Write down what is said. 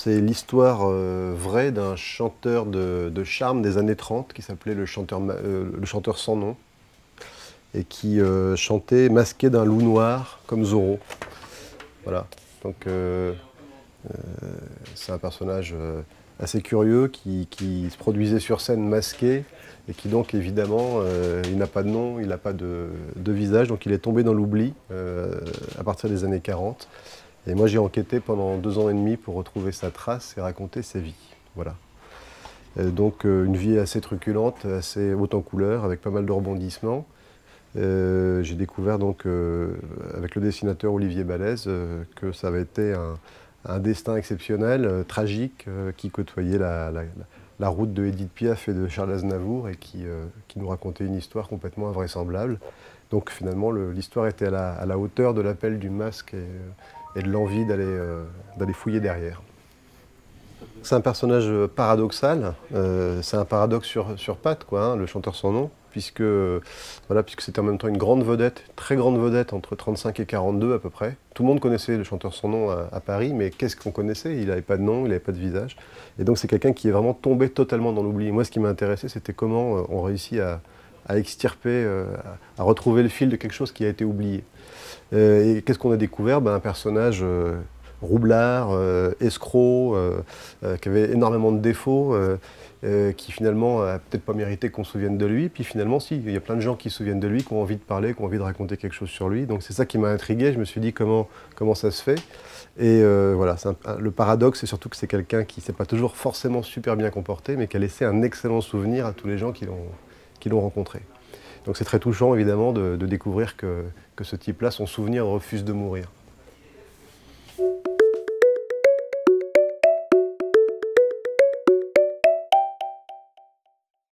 c'est l'histoire vraie d'un chanteur de charme des années 30 qui s'appelait le chanteur sans nom et qui chantait masqué d'un loup noir comme Zorro. Voilà. Donc c'est un personnage assez curieux qui se produisait sur scène masqué et qui donc évidemment il n'a pas de nom, il n'a pas de visage, donc il est tombé dans l'oubli à partir des années 40. Et moi j'ai enquêté pendant 2 ans et demi pour retrouver sa trace et raconter sa vie. Voilà. Donc une vie assez truculente, assez haute en couleurs, avec pas mal de rebondissements. J'ai découvert donc avec le dessinateur Olivier Balèze que ça avait été un destin exceptionnel, tragique, qui côtoyait la route de Édith Piaf et de Charles Aznavour et qui nous racontait une histoire complètement invraisemblable. Donc finalement l'histoire était à la hauteur de l'appel du masque et de l'envie d'aller fouiller derrière. C'est un personnage paradoxal, c'est un paradoxe sur pattes, quoi, hein, le chanteur sans nom, puisque c'était en même temps une grande vedette, très grande vedette entre 35 et 42 à peu près. Tout le monde connaissait le chanteur sans nom à Paris, mais qu'est-ce qu'on connaissait? Il n'avait pas de nom, il n'avait pas de visage. Et donc c'est quelqu'un qui est vraiment tombé totalement dans l'oubli. Moi ce qui m'intéressait c'était comment on réussit à extirper, à retrouver le fil de quelque chose qui a été oublié. Et qu'est-ce qu'on a découvert? Un personnage roublard, escroc, qui avait énormément de défauts, qui finalement a peut-être pas mérité qu'on se souvienne de lui. Puis finalement, si, il y a plein de gens qui se souviennent de lui, qui ont envie de parler, qui ont envie de raconter quelque chose sur lui. Donc c'est ça qui m'a intrigué. Je me suis dit comment ça se fait. Et voilà, le paradoxe, c'est surtout que c'est quelqu'un qui ne s'est pas toujours forcément super bien comporté, mais qui a laissé un excellent souvenir à tous les gens qui l'ont rencontré. Donc c'est très touchant évidemment de découvrir que ce type-là, son souvenir refuse de mourir.